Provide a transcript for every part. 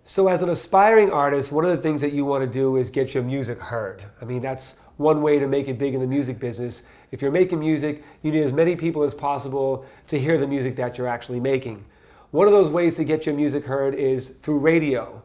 So as an aspiring artist, one of the things that you want to do is get your music heard. I mean, that's one way to make it big in the music business. If you're making music, you need as many people as possible to hear the music that you're actually making. One of those ways to get your music heard is through radio.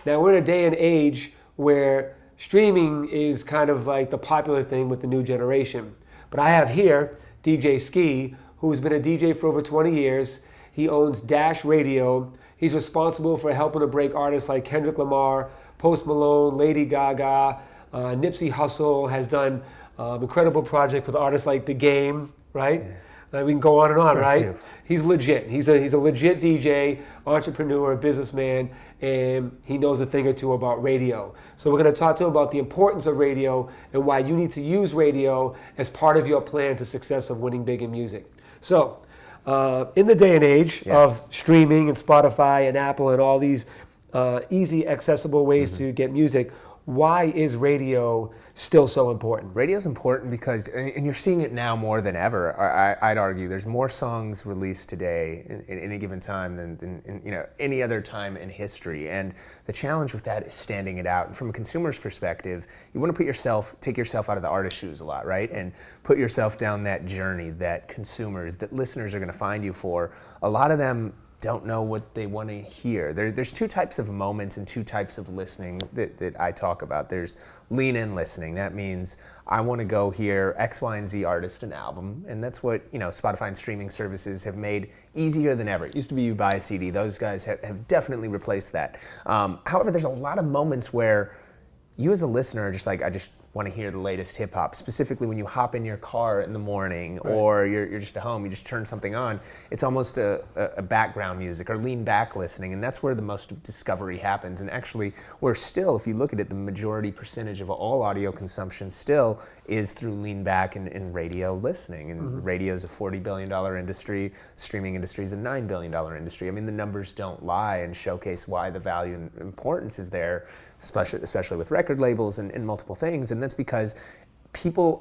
Now, we're in a day and age where streaming is kind of like the popular thing with the new generation. But I have here DJ Skee, who's been a DJ for over 20 years. He owns Dash Radio. He's responsible for helping to break artists like Kendrick Lamar, Post Malone, Lady Gaga, Nipsey Hussle has done incredible projects with artists like The Game, right? Yeah. We can go on and on, right? He's legit. He's a legit DJ, entrepreneur, businessman, and he knows a thing or two about radio. So we're going to talk to him about the importance of radio and why you need to use radio as part of your plan to success of winning big in music. So, in the day and age of streaming and Spotify and Apple and all these easy, accessible ways to get music, why is radio still so important? Radio is important because, and you're seeing it now more than ever, I'd argue, there's more songs released today in any given time than any other time in history. And the challenge with that is standing it out. And from a consumer's perspective, you want to take yourself out of the artist's shoes a lot, right? And put yourself down that journey that consumers, that listeners are going to find you for. A lot of them don't know what they want to hear. There's two types of moments and two types of listening that I talk about. There's lean-in listening. That means I want to go hear X, Y, and Z artist an album, and that's what Spotify and streaming services have made easier than ever. It used to be you buy a CD. Those guys have definitely replaced that. However, there's a lot of moments where you as a listener are just like, I just want to hear the latest hip hop, specifically when you hop in your car in the morning, right, or you're just at home, you just turn something on. It's almost a background music or lean back listening, and that's where the most discovery happens. And actually, we're still, if you look at it, the majority percentage of all audio consumption still is through lean back and radio listening. And radio is a $40 billion industry, streaming industry is a $9 billion industry. I mean, the numbers don't lie and showcase why the value and importance is there, especially with record labels and multiple things. And that's because people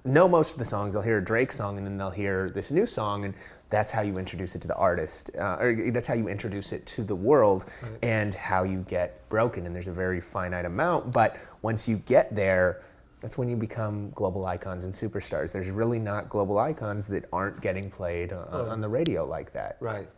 know most of the songs. They'll hear a Drake song and then they'll hear this new song, and that's how you introduce it to the artist, or that's how you introduce it to the world, right, and how you get broken. And there's a very finite amount, but once you get there, that's when you become global icons and superstars. There's really not global icons that aren't getting played on the radio like that. Right.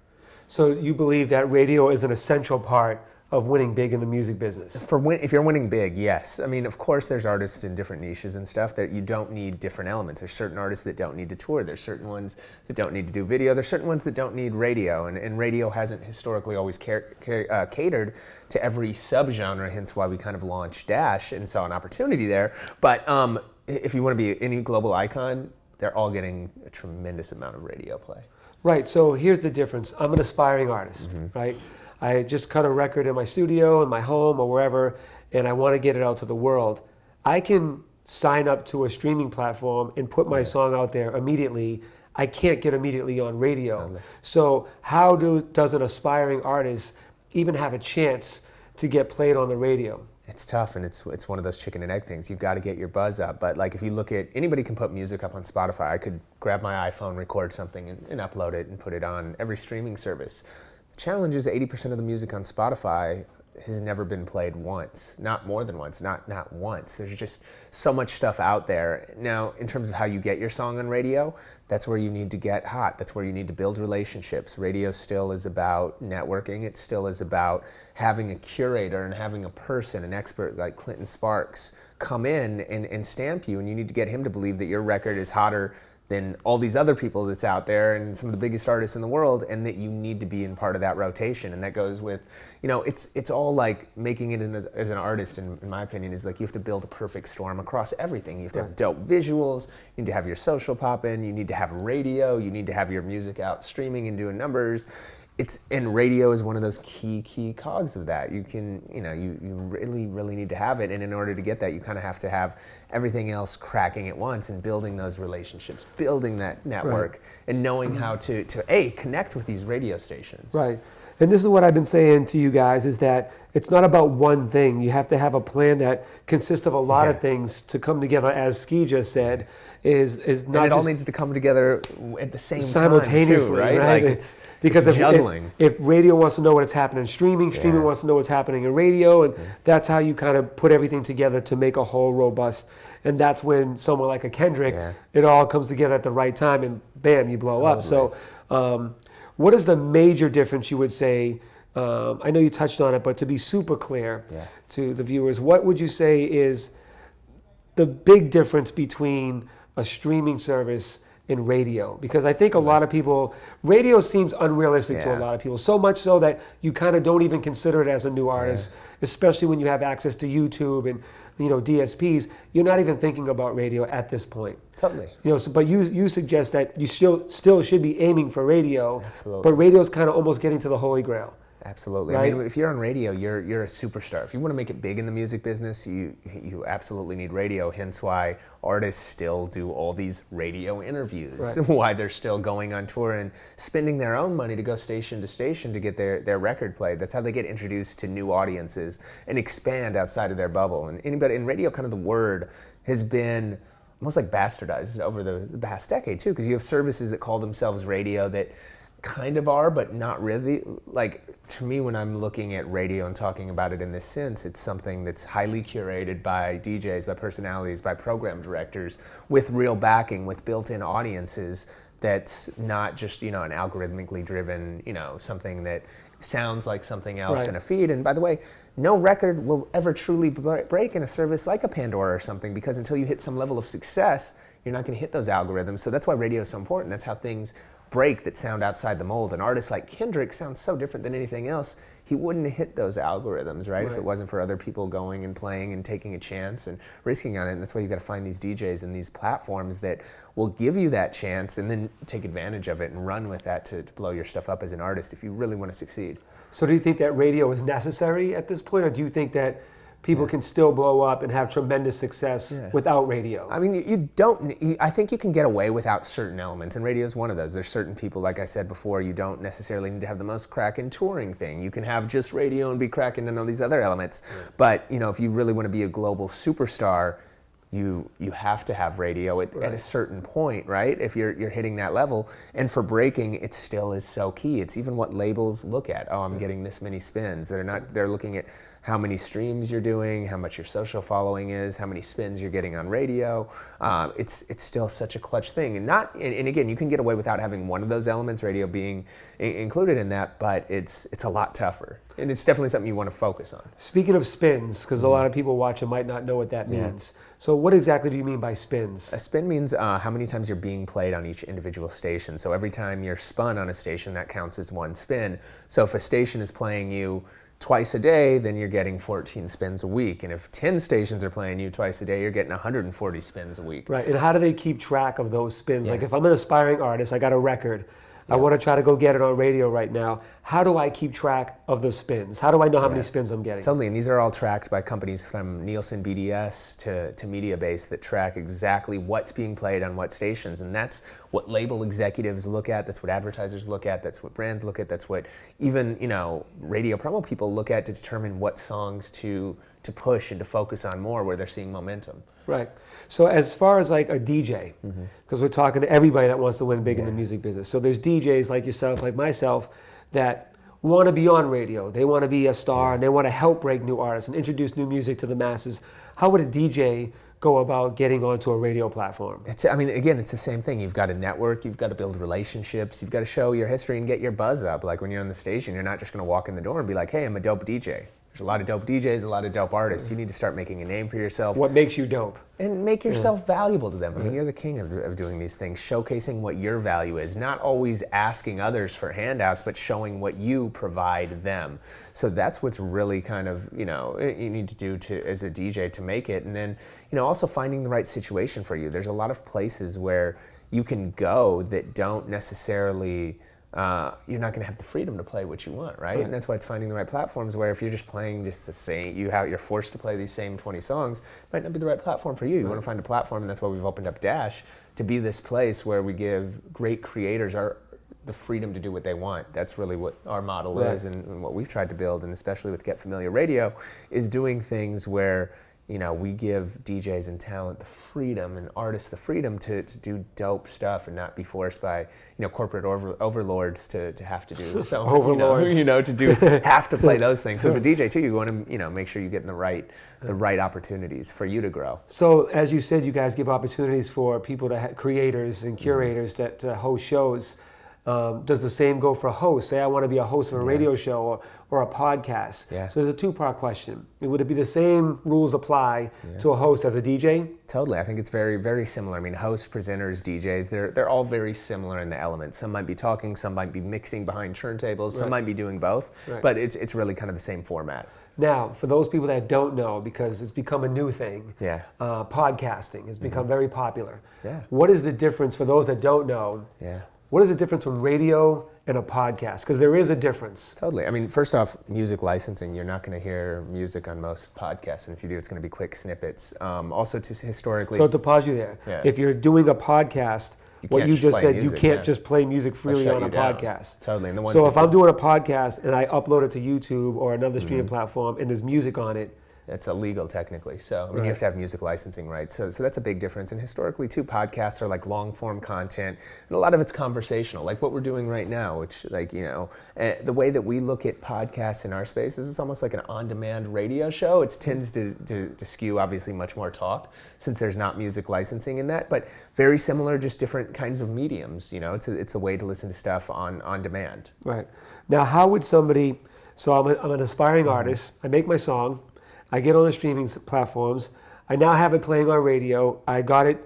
So you believe that radio is an essential part of winning big in the music business? If you're winning big, yes. I mean, of course, there's artists in different niches and stuff that you don't need different elements. There's certain artists that don't need to tour. There's certain ones that don't need to do video. There's certain ones that don't need radio. And radio hasn't historically always catered to every subgenre, hence why we kind of launched Dash and saw an opportunity there. But if you want to be any global icon, they're all getting a tremendous amount of radio play. Right, so here's the difference. I'm an aspiring artist, right? I just cut a record in my studio, in my home, or wherever, and I want to get it out to the world. I can sign up to a streaming platform and put my song out there immediately. I can't get immediately on radio. Totally. So how does an aspiring artist even have a chance to get played on the radio? It's tough, and it's one of those chicken and egg things. You've got to get your buzz up. But like if you look at, anybody can put music up on Spotify. I could grab my iPhone, record something, and upload it and put it on every streaming service. The challenge is 80% of the music on Spotify has never been played once, not more than once, not once. There's just so much stuff out there. Now, in terms of how you get your song on radio, that's where you need to get hot. That's where you need to build relationships. Radio still is about networking. It still is about having a curator and having a person, an expert like Clinton Sparks, come in and stamp you, and you need to get him to believe that your record is hotter than all these other people that's out there and some of the biggest artists in the world, and that you need to be in part of that rotation. And that goes with, it's all like making it as an artist, in my opinion, is like you have to build a perfect storm across everything. You have to have dope visuals, you need to have your social poppin', you need to have radio, you need to have your music out streaming and doing numbers. And radio is one of those key cogs of that. You can, you really need to have it. And in order to get that, you kind of have to have everything else cracking at once and building those relationships, building that network, and knowing how to connect with these radio stations. Right. And this is what I've been saying to you guys, is that it's not about one thing. You have to have a plan that consists of a lot of things to come together, as Skee just said. is not And it all just needs to come together at the same time, simultaneously, too, right? right? Like it's because juggling. if radio wants to know what's happening in streaming wants to know what's happening in radio, and that's how you kind of put everything together to make a whole robust. And that's when someone like a Kendrick, it all comes together at the right time, and bam, you blow up. So, what is the major difference you would say? I know you touched on it, but to be super clear to the viewers, what would you say is the big difference between a streaming service and radio? Because I think a lot of people, radio seems unrealistic to a lot of people, so much so that you kind of don't even consider it as a new artist, especially when you have access to YouTube and DSPs. You're not even thinking about radio at this point. Totally. But you suggest that you still should be aiming for radio. Absolutely. But radio's kind of almost getting to the holy grail. Absolutely. Right? I mean, if you're on radio, you're a superstar. If you want to make it big in the music business, you absolutely need radio. Hence why artists still do all these radio interviews, why they're still going on tour and spending their own money to go station to station to get their record played. That's how they get introduced to new audiences and expand outside of their bubble. And anybody in radio, kind of the word has been almost like bastardized over the past decade too, because you have services that call themselves radio that kind of are, but not really. Like, to me, when I'm looking at radio and talking about it in this sense, it's something that's highly curated by DJs, by personalities, by program directors, with real backing, with built-in audiences. That's not just, an algorithmically driven, something that sounds like something else in a feed. And by the way, no record will ever truly break in a service like a Pandora or something, because until you hit some level of success, you're not going to hit those algorithms. So that's why radio is so important. That's how things break that sound outside the mold. An artist like Kendrick sounds so different than anything else. He wouldn't have hit those algorithms, right? If it wasn't for other people going and playing and taking a chance and risking on it. And that's why you got to find these DJs and these platforms that will give you that chance and then take advantage of it and run with that to blow your stuff up as an artist if you really want to succeed. So do you think that radio is necessary at this point, or do you think that people can still blow up and have tremendous success without radio? I mean, I think you can get away without certain elements, and radio is one of those. There's certain people, like I said before, you don't necessarily need to have the most cracking touring thing. You can have just radio and be cracking in all these other elements. But, if you really want to be a global superstar, you have to have radio at a certain point, right? If you're hitting that level. And for breaking, it still is so key. It's even what labels look at. Oh, I'm getting this many spins. They're looking at how many streams you're doing, how much your social following is, how many spins you're getting on radio. It's still such a clutch thing. And again, you can get away without having one of those elements, radio being included in that, but it's a lot tougher. And it's definitely something you want to focus on. Speaking of spins, because a lot of people watching might not know what that means. So what exactly do you mean by spins? A spin means how many times you're being played on each individual station. So every time you're spun on a station, that counts as one spin. So if a station is playing you twice a day, then you're getting 14 spins a week. And if 10 stations are playing you twice a day, you're getting 140 spins a week. Right, and how do they keep track of those spins? Like if I'm an aspiring artist, I got a record, I want to try to go get it on radio right now. How do I keep track of the spins? How do I know how many spins I'm getting? Totally, and these are all tracked by companies from Nielsen BDS to Mediabase that track exactly what's being played on what stations, and that's what label executives look at, that's what advertisers look at, that's what brands look at, that's what even, radio promo people look at to determine what songs to push and to focus on more where they're seeing momentum. Right. So as far as like a DJ, because we're talking to everybody that wants to win big in the music business. So there's DJs like yourself, like myself, that want to be on radio. They want to be a star and they want to help break new artists and introduce new music to the masses. How would a DJ go about getting onto a radio platform? Again, it's the same thing. You've got to network, you've got to build relationships, you've got to show your history and get your buzz up. Like when you're on the station, you're not just going to walk in the door and be like, hey, I'm a dope DJ. There's a lot of dope DJs, a lot of dope artists. You need to start making a name for yourself. What makes you dope? And make yourself valuable to them. I mean, you're the king of doing these things, showcasing what your value is, not always asking others for handouts, but showing what you provide them. So that's what's really kind of, you need to do as a DJ to make it. And then, also finding the right situation for you. There's a lot of places where you can go that don't necessarily, you're not going to have the freedom to play what you want, right? And that's why it's finding the right platforms where if you're just playing just the same, you're forced to play these same 20 songs, it might not be the right platform for you. You want to find a platform, and that's why we've opened up Dash to be this place where we give great creators the freedom to do what they want. That's really what our model is and what we've tried to build, and especially with Get Familiar Radio, is doing things where we give DJs and talent the freedom and artists the freedom to do dope stuff and not be forced by, corporate overlords to have to do so. Overlords. Have to play those things. So as a DJ too, you want to, make sure you get in the right opportunities for you to grow. So as you said, you guys give opportunities for people creators and curators to host shows. Does the same go for hosts? Say I want to be a host of a radio show or a podcast. Yeah. So there's a two-part question. Would it be the same rules apply to a host as a DJ? Totally. I think it's very, very similar. I mean, hosts, presenters, DJs, they're all very similar in the elements. Some might be talking, some might be mixing behind turntables, some might be doing both, but it's really kind of the same format. Now, for those people that don't know, because it's become a new thing, podcasting has become very popular. Yeah. What is the difference for those that don't know? Yeah. What is the difference from radio and a podcast? Because there is a difference. Totally. I mean, first off, music licensing, you're not going to hear music on most podcasts. And if you do, it's going to be quick snippets. Also, historically... So to pause you there, if you're doing a podcast, what you just said, music, you can't just play music freely on a podcast. Totally. And so if I'm doing a podcast and I upload it to YouTube or another streaming platform and there's music on it, it's illegal technically. So I mean, you have to have music licensing rights. So that's a big difference. And historically too, podcasts are like long form content, and a lot of it's conversational, like what we're doing right now, which the way that we look at podcasts in our space is it's almost like an on-demand radio show. It tends to skew obviously much more talk since there's not music licensing in that, but very similar, just different kinds of mediums. It's a way to listen to stuff on demand. Right. Now, how would somebody, so I'm an aspiring artist, I make my song, I get on the streaming platforms. I now have it playing on radio. I got it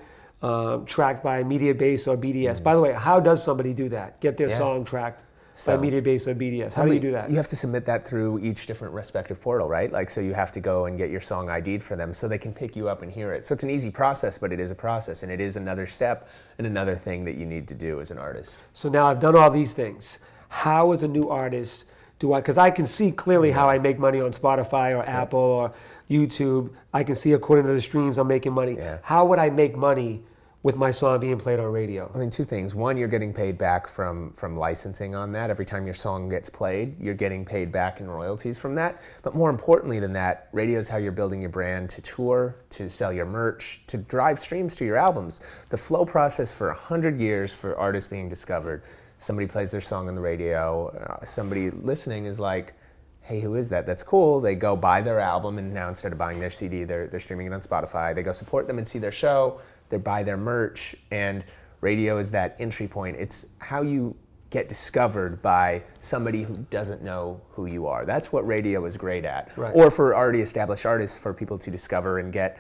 tracked by Mediabase or BDS. By the way, how does somebody do that? Get their song tracked by Mediabase or BDS? How do you do that? You have to submit that through each different respective portal, right? So you have to go and get your song ID'd for them so they can pick you up and hear it. So it's an easy process, but it is a process, and it is another step and another thing that you need to do as an artist. So now I've done all these things. How, as a new artist, because I can see clearly how I make money on Spotify or Apple or YouTube. I can see according to the streams I'm making money. Yeah. How would I make money with my song being played on radio? I mean, two things. One, you're getting paid back from licensing on that. Every time your song gets played, you're getting paid back in royalties from that. But more importantly than that, radio is how you're building your brand to tour, to sell your merch, to drive streams to your albums. The flow process for 100 years for artists being discovered. Somebody plays their song on the radio, somebody listening is like, hey, who is that? That's cool. They go buy their album, and now instead of buying their CD, they're streaming it on Spotify. They go support them and see their show. They buy their merch, and radio is that entry point. It's how you get discovered by somebody who doesn't know who you are. That's what radio is great at. Right. Or for already established artists, for people to discover and get,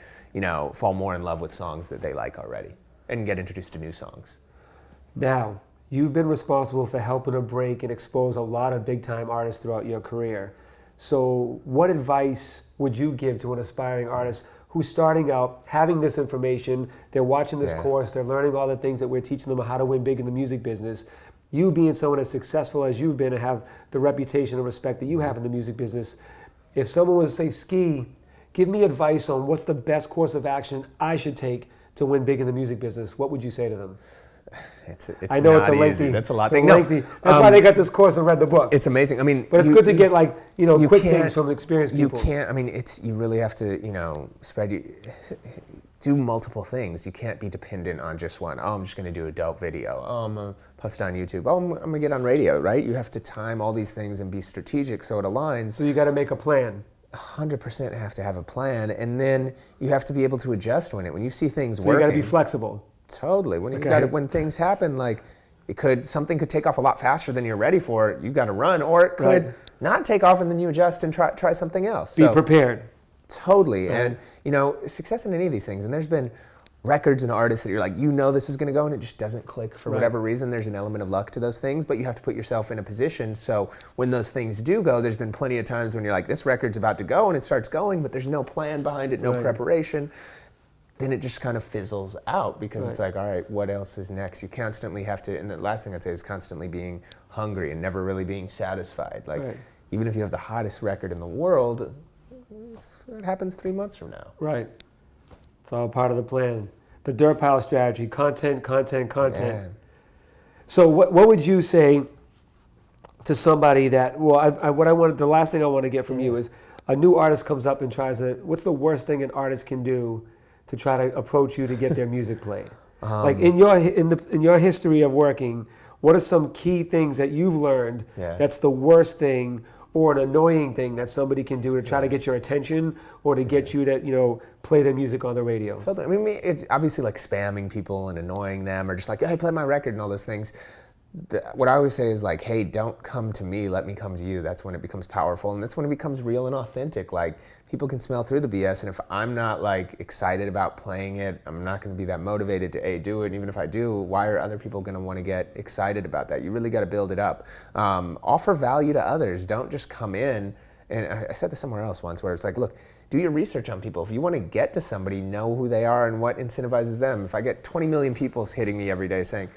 fall more in love with songs that they like already and get introduced to new songs. Now, you've been responsible for helping to break and expose a lot of big-time artists throughout your career. So what advice would you give to an aspiring artist who's starting out, having this information, they're watching this course, they're learning all the things that we're teaching them how to win big in the music business. You being someone as successful as you've been and have the reputation and respect that you have in the music business, if someone was to say, Skee, give me advice on what's the best course of action I should take to win big in the music business, what would you say to them? I know it's a lengthy. Easy. That's a lot. That's why they got this course and read the book. It's amazing. I mean, but it's good to get quick things from experienced people. You can't. I mean, you really have to do multiple things. You can't be dependent on just one. Oh, I'm just going to do a dope video. Oh, I'm going to post it on YouTube. Oh, I'm going to get on radio. Right? You have to time all these things and be strategic so it aligns. So you got to make a plan. 100% have to have a plan, and then you have to be able to adjust when you see things working. So you got to be flexible. Totally. When things happen, like something could take off a lot faster than you're ready for. You got to run, or it could not take off, and then you adjust and try something else. Be prepared. Totally. Right. And success in any of these things. And there's been records and artists that you're like, this is going to go, and it just doesn't click for whatever reason. There's an element of luck to those things, but you have to put yourself in a position. So when those things do go, there's been plenty of times when you're like, this record's about to go, and it starts going, but there's no plan behind it, no preparation. Then it just kind of fizzles out because it's like, all right, what else is next? You constantly have to, and the last thing I'd say is constantly being hungry and never really being satisfied. Like, even if you have the hottest record in the world, it happens 3 months from now. Right. It's all part of the plan. The dirt pile strategy, content. Yeah. So what would you say to somebody that, the last thing I want to get from you is a new artist comes up and tries to, what's the worst thing an artist can do to try to approach you to get their music played? Like in your history of working, what are some key things that you've learned that's the worst thing or an annoying thing that somebody can do to try to get your attention or to get you to, play their music on the radio? Totally. I mean, it's obviously like spamming people and annoying them, or just like, hey, play my record and all those things. What I always say is like, hey, don't come to me, let me come to you. That's when it becomes powerful, and that's when it becomes real and authentic. Like, people can smell through the BS, and if I'm not like excited about playing it, I'm not going to be that motivated to do it. And even if I do, why are other people going to want to get excited about that? You really got to build it up. Offer value to others. Don't just come in. And I said this somewhere else once, where it's like, look, do your research on people. If you want to get to somebody, know who they are and what incentivizes them. If I get 20 million people hitting me every day saying,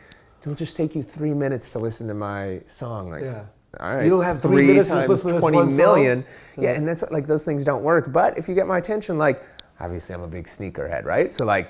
it'll just take you 3 minutes to listen to my song. Like, all right, you don't have 3 minutes to times listen to this 20 one million. song? Yeah, and that's like, those things don't work. But if you get my attention, like, obviously I'm a big sneakerhead, right? So like,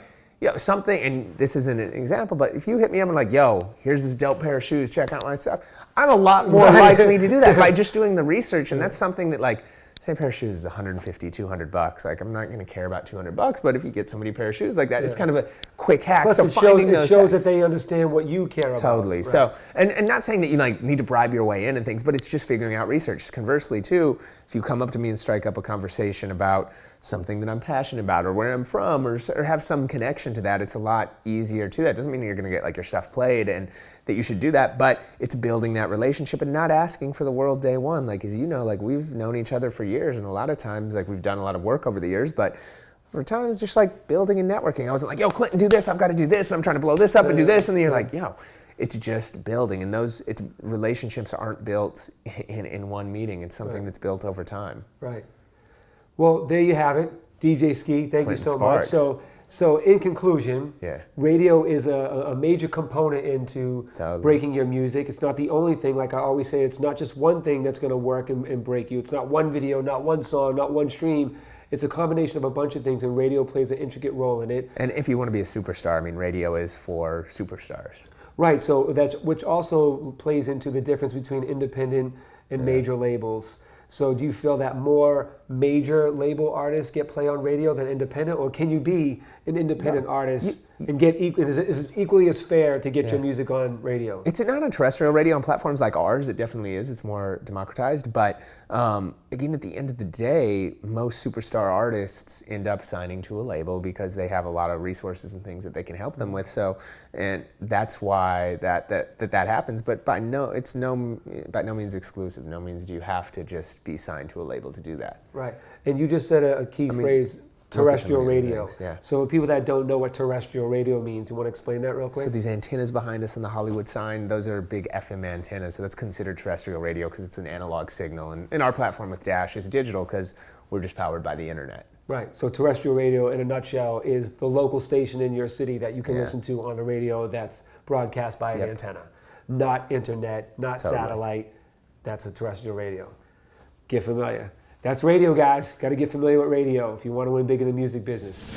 something, and this isn't an example, but if you hit me up and like, yo, here's this dope pair of shoes, check out my stuff, I'm a lot more likely to do that by just doing the research. And that's something that, like, say a pair of shoes is $150, $200. Like, I'm not going to care about $200, but if you get somebody a pair of shoes like that, it's kind of a quick hack. Plus, so it shows that they understand what you care about. Totally. Right. So, and not saying that you like need to bribe your way in and things, but it's just figuring out research. Conversely, too, if you come up to me and strike up a conversation about something that I'm passionate about, or where I'm from, or have some connection to that, it's a lot easier to that. Doesn't mean you're going to get like your stuff played and that you should do that, but it's building that relationship and not asking for the world day one. Like, as you know, like, we've known each other for years, and a lot of times, like, we've done a lot of work over the years, but over time it's just like building and networking. I wasn't like, yo, Clinton, do this, I've got to do this, and I'm trying to blow this up and do this, and then you're like, yo, it's just building. And relationships aren't built in one meeting. It's something that's built over time. Right. Well, there you have it. DJ Skee, thank you so much. So in conclusion, radio is a major component into breaking your music. It's not the only thing. Like I always say, it's not just one thing that's going to work and break you. It's not one video, not one song, not one stream. It's a combination of a bunch of things, and radio plays an intricate role in it. And if you want to be a superstar, I mean, radio is for superstars. Right, so which also plays into the difference between independent and major labels. So do you feel that more major label artists get play on radio than independent, or can you be an independent artist and get is it equally as fair to get your music on radio? It's not on terrestrial radio on platforms like ours. It definitely is. It's more democratized. But again, at the end of the day, most superstar artists end up signing to a label because they have a lot of resources and things that they can help them with. So, and that's why that happens. But by no means exclusive. No means do you have to just be signed to a label to do that. Right. And you just said a key phrase. Terrestrial radio. So people that don't know what terrestrial radio means, you want to explain that real quick? So these antennas behind us in the Hollywood sign, those are big FM antennas. So that's considered terrestrial radio because it's an analog signal. And our platform with Dash is digital because we're just powered by the internet. Right. So terrestrial radio, in a nutshell, is the local station in your city that you can listen to on the radio that's broadcast by an antenna. Not internet, not satellite. That's a terrestrial radio. Get familiar. That's radio, guys. Got to get familiar with radio if you want to win big in the music business.